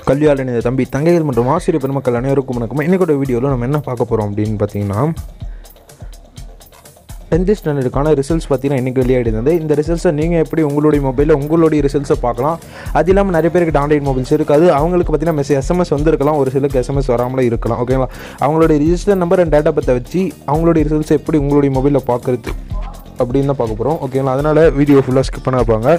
கல்வியாளர் இணைந்த தம்பி தங்கைகள் மற்றும் ஆசிரியர் பெருமக்கள் அனைவருக்கும் வணக்கம். இன்னைக்கு வீடியோவில் நம்ம என்ன பார்க்க போகிறோம் அப்படின்னு பார்த்தீங்கன்னா 10th ஸ்டாண்டர்டுக்கான ரிசல்ட்ஸ் பார்த்தீங்கன்னா இன்றைக்கி வெளியாகிடுது. இந்த ரிசல்ட்ஸை நீங்கள் எப்படி உங்களுடைய மொபைலில் உங்களுடைய ரிசல்ட்ஸை பார்க்கலாம். அது இல்லாமல் நிறைய பேருக்கு ஆண்ட்ராய்ட் மொபைல்ஸ் இருக்காது. அவங்களுக்கு பார்த்தீங்கன்னா SMS வந்துருக்கலாம், ஒரு சிலருக்கு SMS வராமலே இருக்கலாம். ஓகேங்களா, அவங்களுடைய ரிஜிஸ்டர் நம்பர் அண்ட் டேட்டா பத்தை வச்சு அவங்களுடைய ரிசல்ட்ஸை எப்படி உங்களுடைய மொபைலில் பார்க்குறது அப்படின்னு தான் பார்க்க போகிறோம். ஓகேங்களா, அதனால் வீடியோ ஃபுல்லாக ஸ்கிப் பண்ண வைப்பாங்க.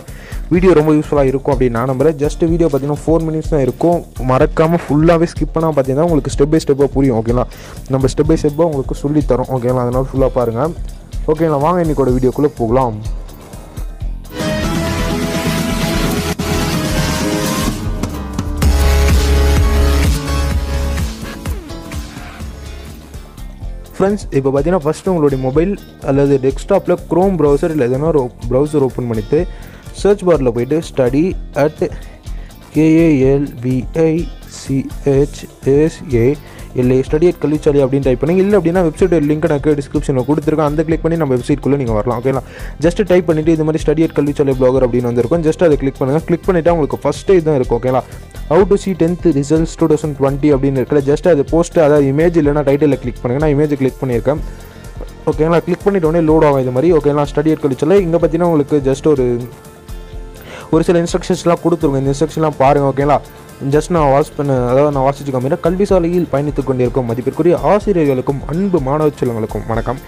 வீடியோ ரொம்ப யூஸ்ஃபுல்லாக இருக்கும் அப்படின்னு நான் நம்புறேன். ஜஸ்ட் வீடியோ பார்த்தீங்கன்னா 4 minutes தான் இருக்கும். மறக்காமல் ஃபுல்லாகவே ஸ்கிப் பண்ணால் பார்த்தீங்கன்னா உங்களுக்கு ஸ்டெப் பை ஸ்டெப்பாக புரியும். ஓகேங்களா, நம்ம ஸ்டெப் பை ஸ்டெப்பாக உங்களுக்கு சொல்லித்தரோம். ஓகேங்களா, அதனால் ஃபுல்லாக பாருங்கள். ஓகேங்களா, வாங்க இன்றைக்கோட வீடியோக்குள்ளே போகலாம். ஃப்ரெண்ட்ஸ், இப்போ பார்த்தீங்கன்னா ஃபஸ்ட்டு உங்களுடைய மொபைல் அல்லது டெஸ்க்டாப்பில் க்ரோம் ப்ரௌசர் இல்லை எதனா ஒரு ப்ரௌசர் ஓப்பன் பண்ணிவிட்டு சர்ச் பாரில் போய்ட்டு study at KALVICHSA study at Kalvichalai அப்படின்னு டைப் பண்ணி, இல்லை அப்படின்னா வெப்சைட் லிங்க் எனக்கு டிஸ்கிரிப்ஷனில் கொடுத்துருக்கேன். அந்த கிளிக் பண்ணி நம்ம வெப்சைட்குள்ளே நீங்கள் வரலாம். ஓகேங்களா, ஜஸ்ட் டைப் பண்ணிவிட்டு இது மாதிரி ஸ்டடி அட் கல்விச்சாலை ப்ளாகர் அப்படின்னு வந்திருக்கும். ஜஸ்ட் அதை கிளிக் பண்ணுங்கள். கிளிக் பண்ணிவிட்டு உங்களுக்கு ஃபஸ்ட்டு இதுதான் இருக்கும். ஓகேங்களா, How to see 10th results 2020 அப்படின்னு இருக்கிற ஜஸ்ட் அது போஸ்ட், அதாவது இமேஜ் இல்லைனா டைட்டிலில் கிளிக் பண்ணுங்கள். நான் இமேஜ் கிளிக் பண்ணியிருக்கேன். ஓகேங்களா, கிளிக் பண்ணிட்டோடனே லோட் ஆகும் இது மாதிரி. ஓகேங்களா, ஸ்டடி அட் கல்விச்சாலை இங்கே பார்த்தீங்கன்னா உங்களுக்கு ஜஸ்ட் ஒரு சில இன்ஸ்ட்ரக்ஷன்ஸ்லாம் கொடுத்துருங்க. இந்த இன்ஸ்ட்ரக்ஷன்லாம் பாருங்கள். ஓகேங்களா, ஜஸ்ட் நான் வாசிச்சு காமிக்கிறேன். கல்வி சாலையில் பயணித்துக் கொண்டிருக்கும் மதிப்பிற்குரிய ஆசிரியர்களுக்கும் அன்பு மாணவ செல்வங்களுக்கும் வணக்கம்.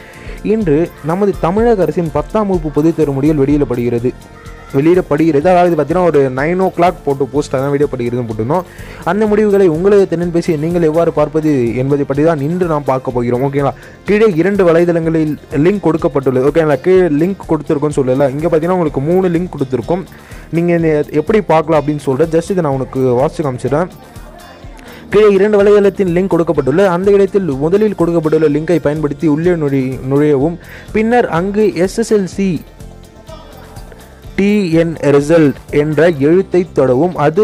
இன்று நமது தமிழக அரசின் 10ஆம் வகுப்பு பொதுத் தேர்வு முடிவுகள் வெளியிடப்படுகிறது. அதாவது பார்த்தீங்கன்னா ஒரு 9 o'clock போட்டு போஸ்ட் அதான் வெளியிடப்படுகிறதுன்னு போட்டுருந்தோம். அந்த முடிவுகளை உங்களது திறன்பேசியை நீங்கள் எவ்வாறு பார்ப்பது என்பதை பற்றி தான் இன்று நாம் பார்க்க போகிறோம். ஓகேங்களா, கீழே 2 வலைதளங்களில் லிங்க் கொடுக்கப்பட்டுள்ளது. ஓகேங்களா, கீழே லிங்க் கொடுத்துருக்கோன்னு சொல்லல, இங்கே பார்த்தீங்கன்னா உங்களுக்கு 3 லிங்க் கொடுத்துருக்கோம். நீங்கள் எப்படி பார்க்கலாம் அப்படின்னு சொல்கிறேன். ஜஸ்ட் இதை நான் உனக்கு வாட்ஸ்அப் காமிச்சிடுறேன். கீழே 2 வலைதளத்தின் லிங்க் கொடுக்கப்பட்டுள்ள அந்த இடத்தில் முதலில் கொடுக்கப்பட்டுள்ள லிங்கை பயன்படுத்தி உள்ளே நுழையவும். பின்னர் அங்கு SSLC TN ரிசல்ட் என்ற எழுத்தை தொடவும். அது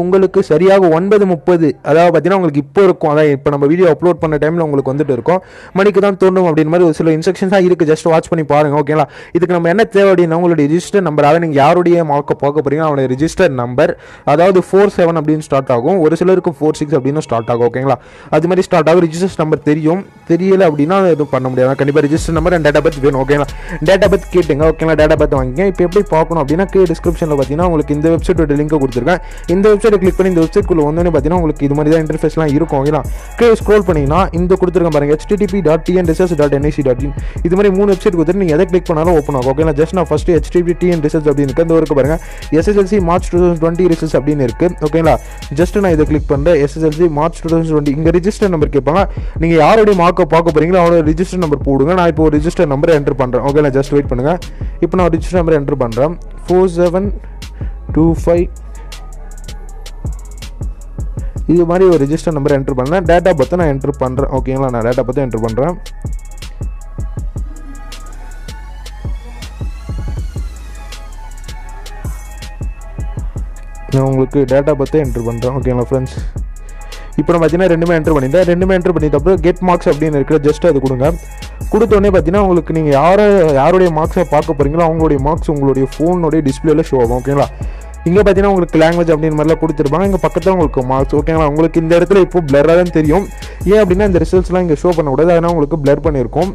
உங்களுக்கு சரியாக 9:30, அதாவது பார்த்தீங்கன்னா உங்களுக்கு இப்போ இருக்கும். அதான் இப்போ நம்ம வீடியோ அப்லோட் பண்ண டைமில் உங்களுக்கு வந்துட்டு இருக்கும். மணிக்கு தான் தோணும் அப்படின்னு மாதிரி ஒரு சில இன்ஸ்ட்ரக்ஷன்ஸாக இருக்குது. ஜஸ்ட் வாட்ச் பண்ணி பாருங்கள். ஓகேங்களா, இதுக்கு நம்ம என்ன தேவை அப்படின்னா உங்களுடைய ரிஜிஸ்டர் நம்பர், அதாவது நீங்கள் யாருடைய பார்க்க போகிறீங்க அவனுடைய ரிஜிஸ்டர் நம்பர், அதாவது 47 அப்படின்னு ஸ்டார்ட் ஆகும். ஒரு சிலருக்கு 46 அப்படின்னு ஸ்டார்ட் ஆகும். ஓகேங்களா, அது மாதிரி ஸ்டார்ட் ஆகும். ரிஜிஸ்டர் நம்பர் தெரியல அப்படின்னா எதுவும் பண்ண முடியாது. கண்டிப்பாக register number and data birth வேணும். ஓகேங்களா, டேட்டா பர்த் கேட்டுங்க. ஓகேங்களா, டேட்டா பர்த் வாங்கிங்க. இப்போ எப்படி பார்க்கணும் அப்படின்னா டிஸ்கிரிப்ஷனில் பார்த்தீங்கன்னா உங்களுக்கு இந்த வெப்சைட்டோட லிங்க் கொடுத்துருக்கேன். இந்த வெப்சைட்டை கிளிக் பண்ணி இந்த வெப்சைட்குள்ள வந்தோடனே பார்த்தீங்கன்னா உங்களுக்கு இது மாதிரி தான் இன்டர்ஃபேஸ்லாம் இருக்கும். ஓகேங்களா, கீழே ஸ்க்ரோல் பண்ணிங்கன்னா இந்த கொடுத்துருக்கேன் பாருங்க, http.tnresults.nic.in இது மாதிரி 3 வெப்சைட் கொடுத்துட்டு நீங்கள் எதை கிளிக் பண்ணாலும் ஓப்பன் ஆகும். ஓகேங்களா, ஜஸ்ட் நான் ஃபஸ்ட்டு http.tnresults அப்படின்னு இருக்குது. இந்த ஒர்க்கு பாருங்க, SSLC March 2020 ரிசல்ட்ஸ் அப்படின்னு இருக்குது. ஓகேங்களா, ஜஸ்ட் நான் இதை கிளிக் பண்ணுறேன். SSLC March 2020 இங்கே ரிஜிஸ்டர் நம்பர் கேட்பாங்க. நீங்கள் யாருடைய மார்க்கை பார்க்க போகிறீங்களோ அவரோட ரிஜிஸ்டர் நம்பர் போடுங்க. நான் இப்போ ஒரு ரிஜிஸ்டர் நம்பரை என்டர் பண்ணுறேன். ஓகேங்களா, ஜஸ்ட் வெயிட் பண்ணுங்கள். இப்போ நான் ரிஜிஸ்டர் நம்பரை என்டர் பண்ணுறேன். 4725 இது மாதிரி ஒரு ரிஜிஸ்டர் நம்பர் என்டர் பண்ணேன். டேட்டா பர்த்தை நான் என்டர் பண்ணுறேன். ஓகேங்களா, நான் டேட்டா பர்த்தை என்டர் பண்ணுறேன். நான் உங்களுக்கு டேட்டா பர்த்தை என்டர் பண்ணுறேன். ஓகேங்களா ஃப்ரெண்ட்ஸ், இப்போ நான் பார்த்தீங்கன்னா 2மே என்டர் பண்ணிட்டேன். 2மே என்டர் பண்ணிட்ட அப்புறம் கெட் மார்க்ஸ் அப்படின்னு இருக்கிற ஜஸ்ட் அது கொடுங்க. கொடுத்தோடனே பார்த்தீங்கன்னா உங்களுக்கு நீங்கள் யாருடைய மார்க்ஸை பார்க்க போகிறீங்களோ அவங்களுடைய மார்க்ஸ் உங்களுடைய ஃபோனுடைய டிஸ்பிளேல ஷோ ஆகும். ஓகேங்களா, இங்கே பார்த்தீங்கன்னா உங்களுக்கு லாங்குவேஜ் அப்படின்னு மாதிரிலாம் கொடுத்துருப்பாங்க. இங்கே பக்கத்தில் உங்களுக்கு மார்க்ஸ். ஓகேங்களா, உங்களுக்கு இந்த இடத்துல இப்போ பிளராக தான் தெரியும். ஏன் அப்படின்னா இந்த ரிசல்ட்ஸ்லாம் இங்கே ஷோ பண்ணக்கூடாது, அதனால் உங்களுக்கு பிளர் பண்ணியிருக்கும்.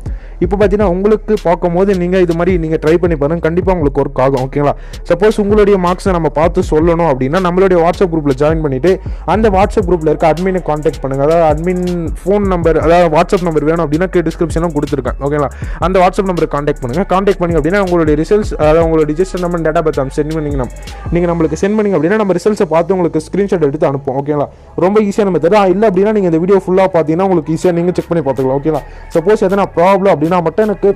இப்போ பார்த்தீங்கன்னா உங்களுக்கு பார்க்கும்போது நீங்கள் இது மாதிரி நீங்கள் ட்ரை பண்ணி பாருங்கள், கண்டிப்பாக உங்களுக்கு ஒர்க் ஆகும். ஓகேங்களா, சப்போஸ் உங்களுடைய மார்க்ஸை நம்ம பார்த்து சொல்லணும் அப்படின்னா நம்மளுடைய வாட்ஸ்அப் குரூப்பில் ஜாயின் பண்ணிவிட்டு அந்த வாட்ஸ்அப் குரூப்பில் இருக்க அட்மினை கான்டாக்ட் பண்ணுங்கள். அதாவது அட்மின் ஃபோன் நம்பர், அதாவது வாட்ஸ்அப் நம்பர் வேணும் அப்படின்னா டிஸ்கிரிப்ஷனும் கொடுத்துருக்கேன். ஓகேங்களா, அந்த வாட்ஸ்அப் நம்பரை கான்டாக்ட் பண்ணுங்கள். கான்டாக்ட் பண்ணி அப்படின்னா உங்களுடைய ரிசல்ட்ஸ், அதாவது உங்களோட register number date of birth sent பண்ணிங்கன்னா நீங்கள் நம்மளுக்கு சென்ட் பண்ணிங்க அப்படின்னா நம்ம ரிசல்ட்ஸை பார்த்து உங்களுக்கு ஸ்க்ரீன்ஷாட் எடுத்து அனுப்போம். ஓகேங்களா, ரொம்ப ஈஸியான மெத்தட். இல்லை அப்படின்னா நீங்கள் இந்த வீடியோ ஃபுல்லாக பார்த்தீங்கன்னா உங்களுக்கு ஈஸியாக நீங்கள் செக் பண்ணி பார்த்துக்கலாம். ஓகேங்களா, சப்போஸ் எதனா ப்ராப்ளம் அப்படின்னா மட்டும் எனக்கு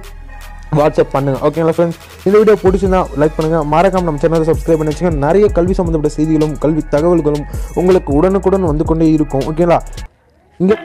வாட்ஸ்அப் பண்ணுங்கள். ஓகேங்களா ஃப்ரெண்ட்ஸ், இந்த வீடியோ பிடிச்சிருந்தா லைக் பண்ணுங்கள். மறக்காம நம்ம சேனலை சப்ஸ்கிரைப் பண்ணி வச்சுங்க. நிறைய கல்வி சம்மந்தப்பட்ட செய்திகளும் கல்வி தகவல்களும் உங்களுக்கு உடனுக்குடன் வந்து கொண்டே இருக்கும். ஓகேங்களா, இங்கே